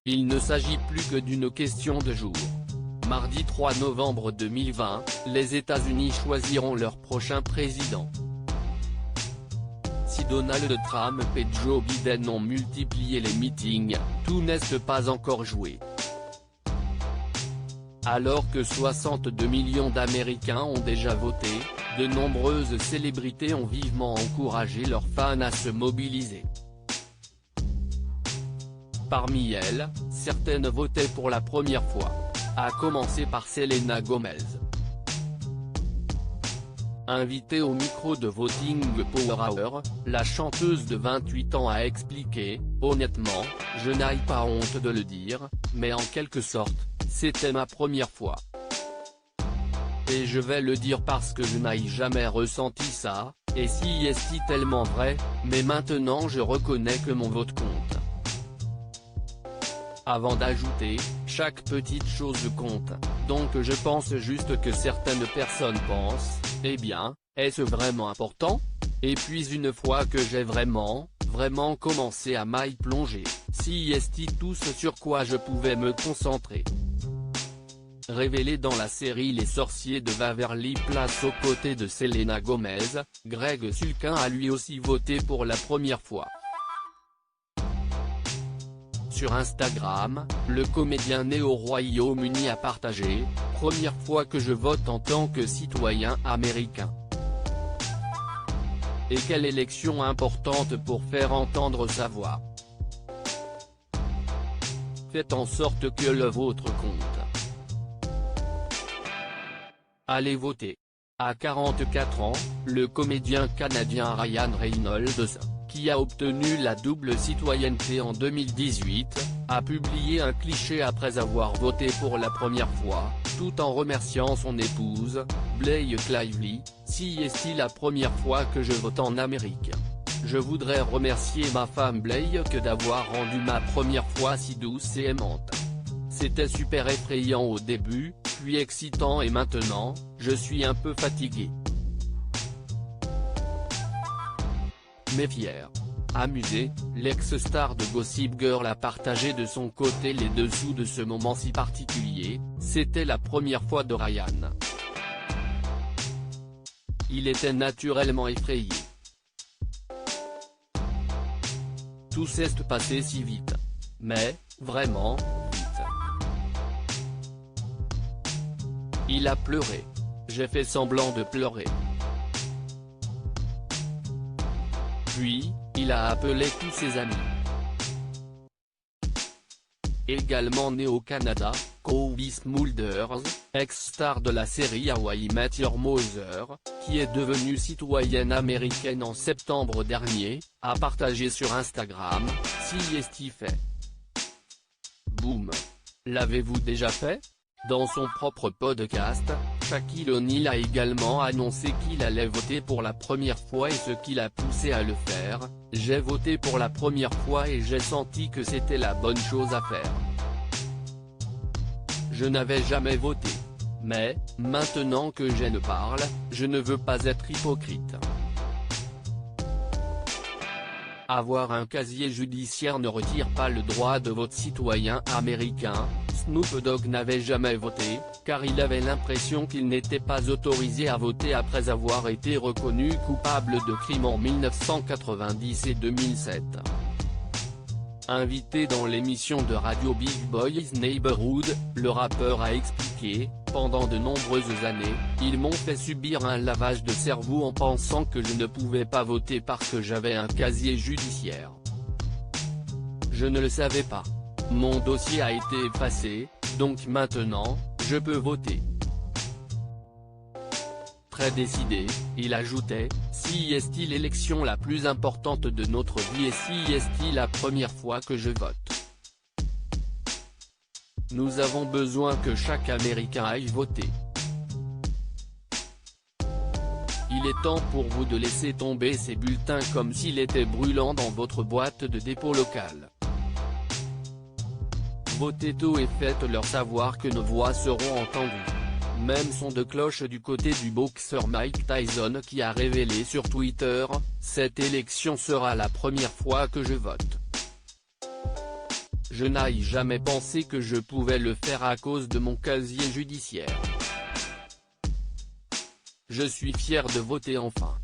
Il ne s'agit plus que d'une question de jours. Mardi 3 novembre 2020, les États-Unis choisiront leur prochain président. Si Donald Trump et Joe Biden ont multiplié les meetings, tout n'est pas encore joué. Alors que 62 millions d'Américains ont déjà voté, de nombreuses célébrités ont vivement encouragé leurs fans à se mobiliser. Parmi elles, certaines votaient pour la première fois. À commencer par Selena Gomez. Invitée au micro de Voting Power Hour, la chanteuse de 28 ans a expliqué « Honnêtement, je n'ai pas honte de le dire, mais en quelque sorte, c'était ma première fois. Et je vais le dire parce que je n'ai jamais ressenti ça, et si est tellement vrai, mais maintenant je reconnais que mon vote compte. » Avant d'ajouter, chaque petite chose compte, donc je pense juste que certaines personnes pensent, eh bien, est-ce vraiment important? Et puis une fois que j'ai vraiment commencé à m'y plonger, si est tout ce sur quoi je pouvais me concentrer. Révélé dans la série Les Sorciers de Waverly Place aux côtés de Selena Gomez, Greg Sulkin a lui aussi voté pour la première fois. Sur Instagram, le comédien né au Royaume-Uni a partagé « Première fois que je vote en tant que citoyen américain. Et quelle élection importante pour faire entendre sa voix. Faites en sorte que le vôtre compte. Allez voter. » À 44 ans, le comédien canadien Ryan Reynolds, qui a obtenu la double citoyenneté en 2018, a publié un cliché après avoir voté pour la première fois, tout en remerciant son épouse, Blake Lively, « Si est la première fois que je vote en Amérique. Je voudrais remercier ma femme Blake d'avoir rendu ma première fois si douce et aimante. C'était super effrayant au début, puis excitant et maintenant, je suis un peu fatigué. Mais fier. » Amusé, l'ex-star de Gossip Girl a partagé de son côté les dessous de ce moment si particulier, c'était la première fois de Ryan. Il était naturellement effrayé. Tout s'est passé si vite. Mais, vraiment, vite. Il a pleuré. J'ai fait semblant de pleurer. Puis, il a appelé tous ses amis. Également né au Canada, Cobie Smulders, ex-star de la série How I Met Your Mother, qui est devenue citoyenne américaine en septembre dernier, a partagé sur Instagram « Si est fait. Boum. L'avez-vous déjà fait ?» Dans son propre podcast, Shaquille O'Neal a également annoncé qu'il allait voter pour la première fois et ce qui l'a poussé à le faire. « J'ai voté pour la première fois et j'ai senti que c'était la bonne chose à faire. Je n'avais jamais voté. Mais, maintenant que je ne parle, je ne veux pas être hypocrite. Avoir un casier judiciaire ne retire pas le droit de vote citoyen américain. Snoop Dogg n'avait jamais voté, car il avait l'impression qu'il n'était pas autorisé à voter après avoir été reconnu coupable de crimes en 1990 et 2007. Invité dans l'émission de radio Big Boys Neighborhood, le rappeur a expliqué « Pendant de nombreuses années, ils m'ont fait subir un lavage de cerveau en pensant que je ne pouvais pas voter parce que j'avais un casier judiciaire. Je ne le savais pas. Mon dossier a été effacé, donc maintenant, je peux voter. » Très décidé, il ajoutait « Si est l'élection la plus importante de notre vie et si est la première fois que je vote. Nous avons besoin que chaque Américain aille voter. Il est temps pour vous de laisser tomber ces bulletins comme s'il était brûlant dans votre boîte de dépôt locale. Votez tôt et faites-leur savoir que nos voix seront entendues. » Même son de cloche du côté du boxeur Mike Tyson qui a révélé sur Twitter « Cette élection sera la première fois que je vote. Je n'ai jamais pensé que je pouvais le faire à cause de mon casier judiciaire. Je suis fier de voter enfin.